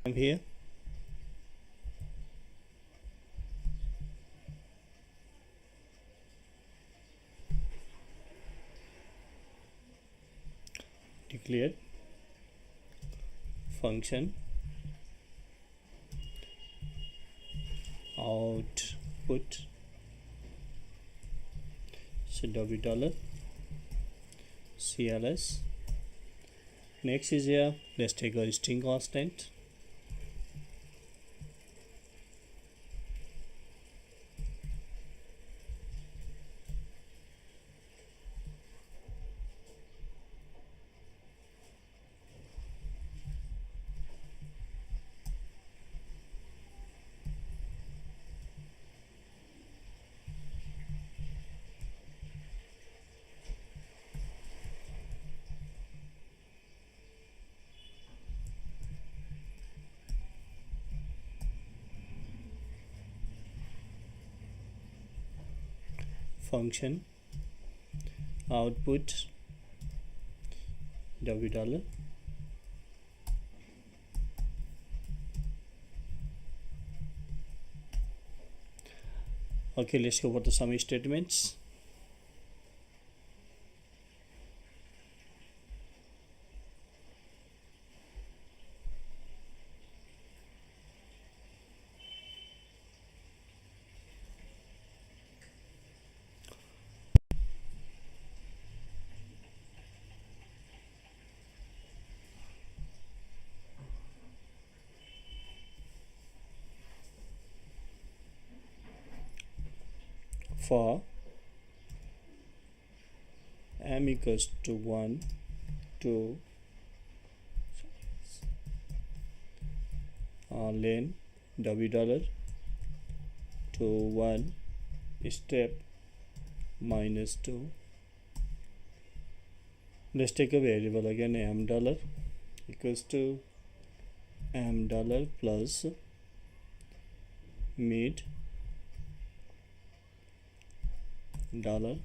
I'm here. Declare function output, so w dollar cls. Next is here, let's take a string constant. Function output w dollar. Okay, let's go for the sum statements. For m equals to 1 to len w dollar to 1 step minus 2. Let's take a variable again, m dollar equals to m dollar plus mid dollar,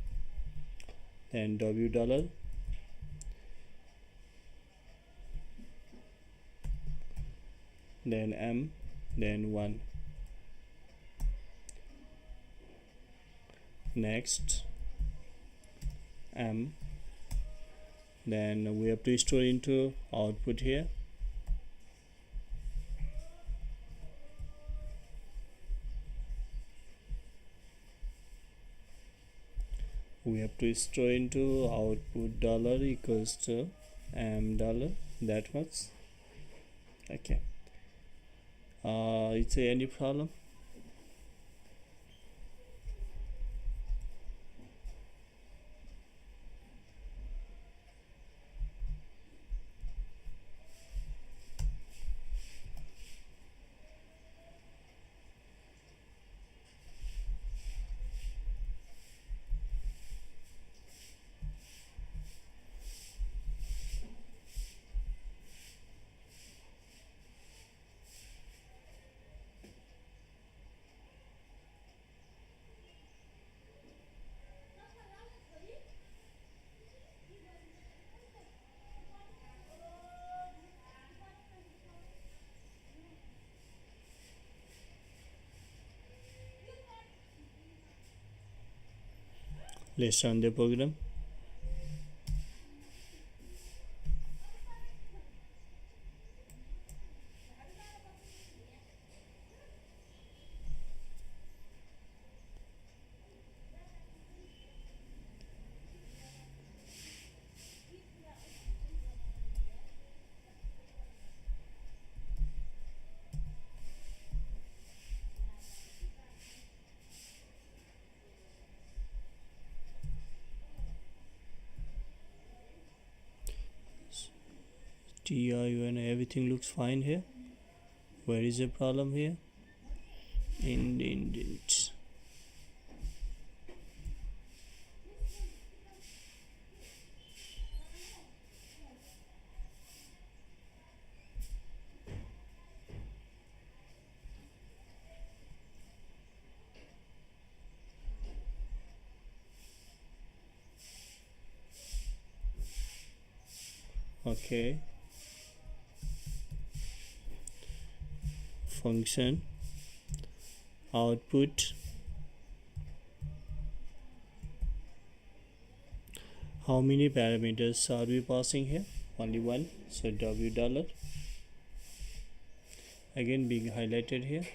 then w dollar, then m, then 1. Next m, then we have to store into output here. We have to store into output dollar equals to m dollar, that much. Okay, is there any problem? Let's run the program. TIUN, everything looks fine here. Where is the problem here? Indent. Okay, function output. How many parameters are we passing here? Only one, so w dollar, again being highlighted here.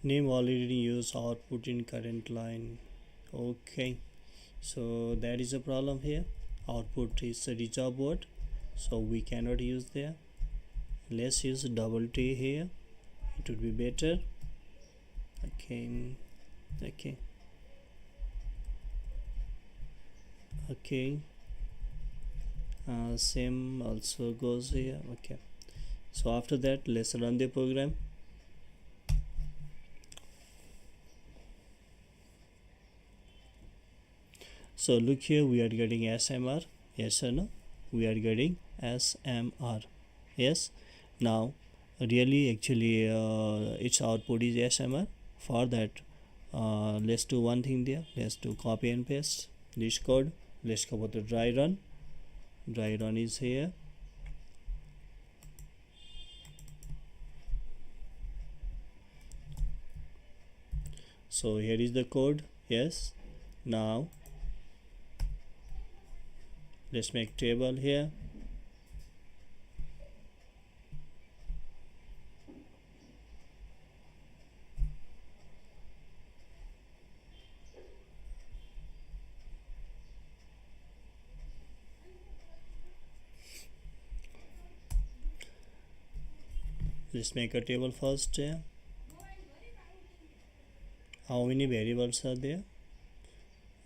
Name already used output in current line. Okay, so that is a problem here. Output is a reserved word, so we cannot use there. Let's use double T here, it would be better. Okay, same also goes here. Okay, so after that let's run the program. So look here, we are getting SMR, yes or no? We are getting SMR, yes. Now really actually its output is SMR. For that let's do one thing there. Let's do copy and paste this code. Let's go for the dry run. Dry run is here. So here is the code, yes. Now let's make table here. Let's make a table first here. How many variables are there?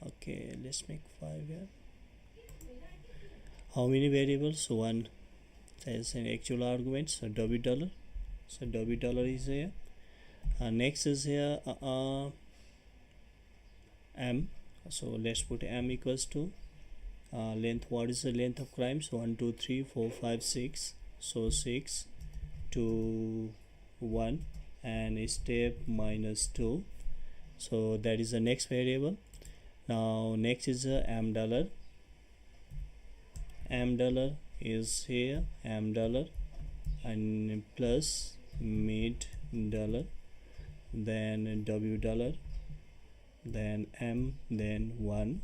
Okay, let's make 5 here. How many variables? One as an actual argument, so w dollar. So w dollar is here. Next is here m. So let's put m equals to length. What is the length of crimes? 1 2 3 4 5 6. So 6 to 1 and step minus 2. So that is the next variable. Now next is m dollar. M dollar is here, m dollar and plus mid dollar, then w dollar, then m, then 1.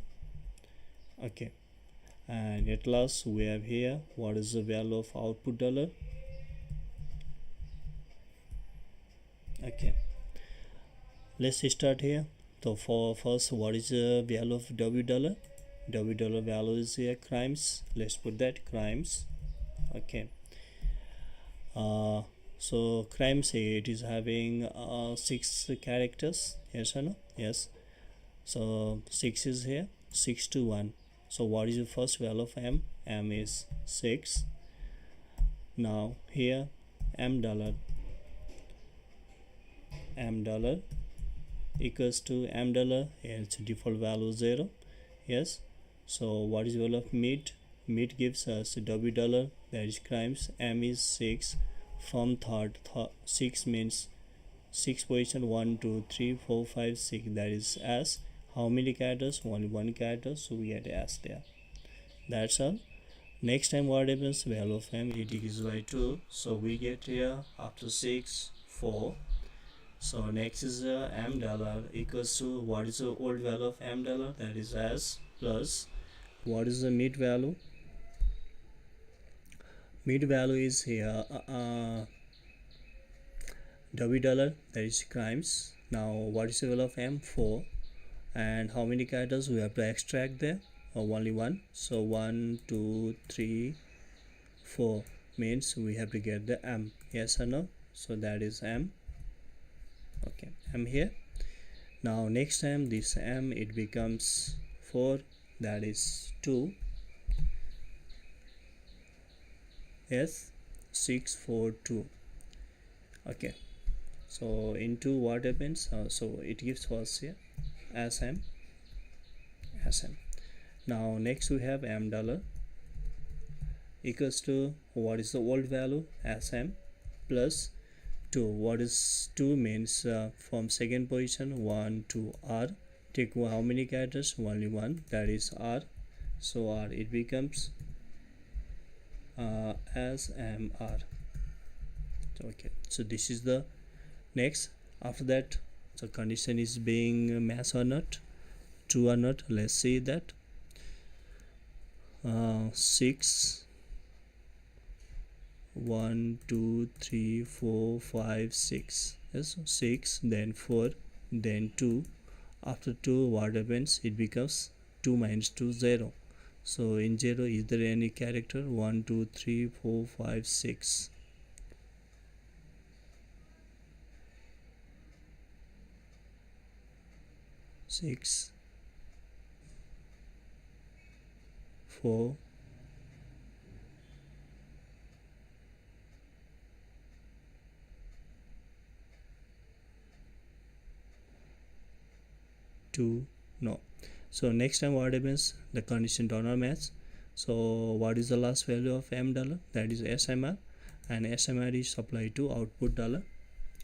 Okay, and at last we have here what is the value of output dollar. Okay, let's start here. So for first, what is the value of w dollar? W dollar value is here crimes. Let's put that crimes. Okay, so crimes, it is having 6 characters, yes or no? Yes. So 6 is here, 6 to 1. So what is the first value of m? M is 6. Now here m dollar equals to m dollar, its default value 0. Yes. So what is the value of mid? Mid gives us w dollar, that is crimes. M is 6 from third. 6 means 6 position, 1 2 3 4 5 6, that is s. How many characters? Only 1 character, so we get s there. That's all. Next time what happens? Value of m, it is by 2, so we get here after 6 4. So next is m dollar equals to what is the old value of m dollar, that is s, plus what is the mid value? Mid value is here w dollar, that is crimes. Now what is the value of m? 4. And how many characters we have to extract there? Only 1. So 1 2 3 4 means we have to get the m, yes or no? So that is m. Okay, m here. Now next time this m, it becomes 4, that is 2. S642. Okay, so into what happens, so it gives us here sm. Now next we have m dollar equals to, what is the old value, sm plus 2. What is 2 means, from second position 1 to r, take how many characters, only one, that is r. So r, it becomes smr. Okay, so this is the next. After that, the condition is being matched or not, true or not. Let's see that. 6 1 2 3 4 5 6. Yes, 6, then 4, then 2. After 2, what happens, it becomes 2 minus 2, 0. So in 0, is there any character? 1 2 3 4 5 6. Six, 4, 2, no. So next time what happens, the condition do not match. So what is the last value of m dollar? That is smr, and smr is applied to output dollar,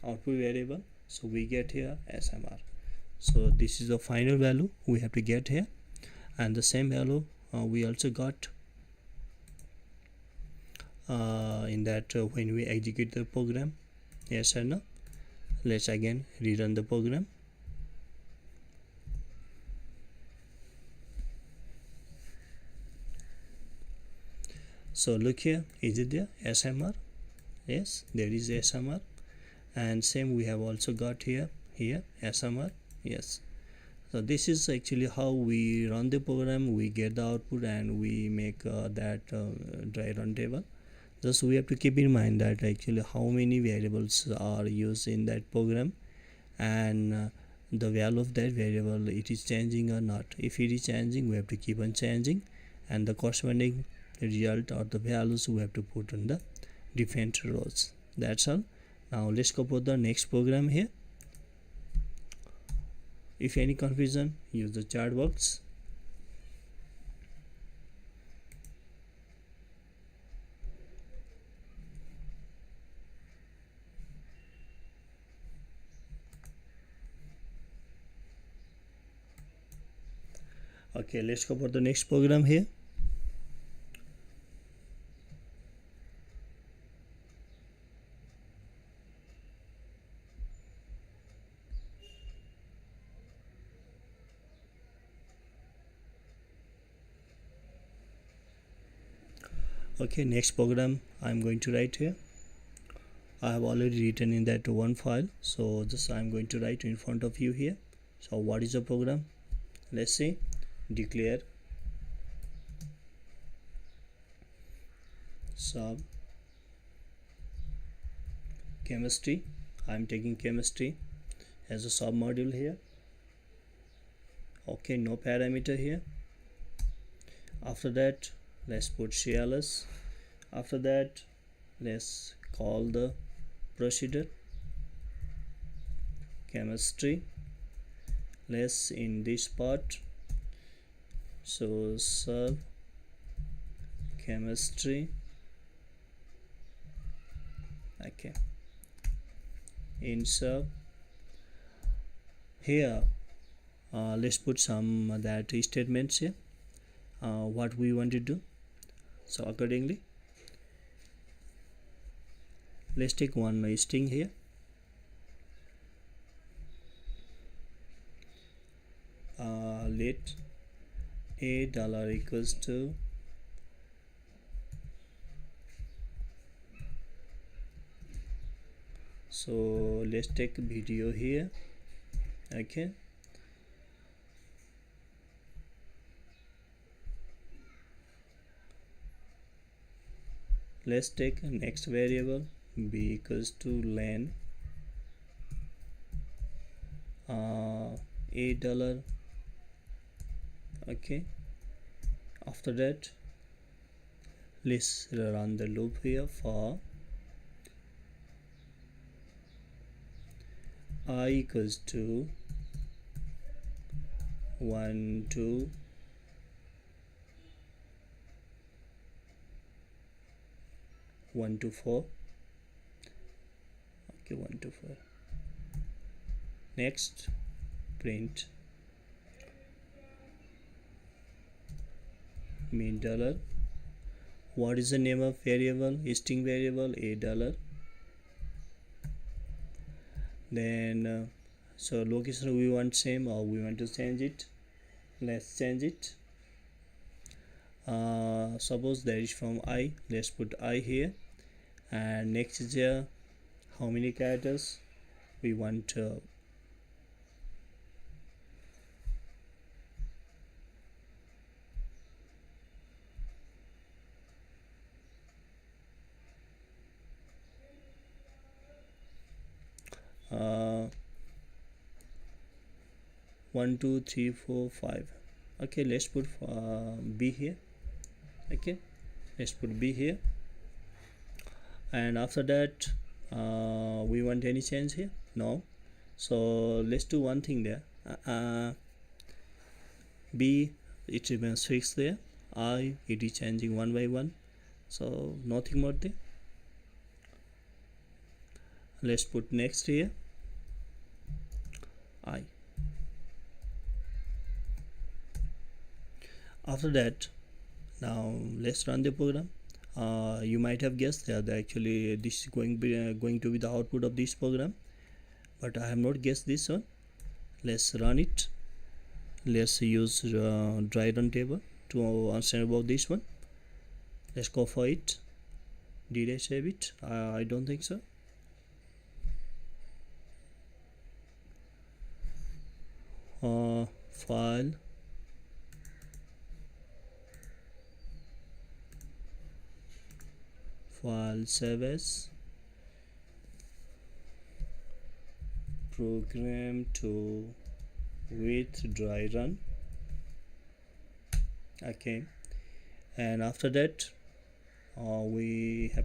output variable. So we get here smr. So this is the final value we have to get here, and the same value we also got in that when we execute the program. Yes or no? Let's again rerun the program. So look here, is it there, smr? Yes, there is smr, and same we have also got here smr. Yes, so this is actually how we run the program, we get the output, and we make that dry run table. Just we have to keep in mind that actually how many variables are used in that program, and the value of that variable, it is changing or not. If it is changing, we have to keep on changing, and the corresponding result or the values we have to put on the different rows. That's all. Now let's go for the next program here. If any confusion, use the chat box. Okay, let's go for the next program here. Okay, next program I'm going to write here. I have already written in that one file, so just I'm going to write in front of you here. So what is the program? Let's see. Declare sub chemistry. I'm taking chemistry as a sub module here. Okay, no parameter here. After that, let's put cls. After that, let's call the procedure chemistry. Let's in this part, so sub chemistry. Okay, in sub here, let's put some that statements here, what we want to do. So accordingly, let's take one string here. Let a dollar equals to so let's take video here. Okay, let's take next variable b equals to len a dollar. Okay, after that Let's run the loop here for I equals to 1 2 1 to 4. Okay, 1 to 4. Next, print mean dollar. What is the name of variable? String variable $. Then so location we want same, or we want to change it. Let's change it. Suppose that is from I. Let's put I here. And next is here how many characters we want. 1 2 3 4 5. Okay, let's put B here. Okay, let's put B here. And after that we want any change here? No. So let's do one thing there. B, it remains fixed there. I, it is changing one by one, so nothing more there. Let's put next here I. After that, now let's run the program. You might have guessed that actually this is going to be the output of this program, but I have not guessed this one. Let's run it. Let's use dry run table to understand about this one. Let's go for it. Did I save it? I don't think so. File, save as, program to with dry run. Okay, and after that we have to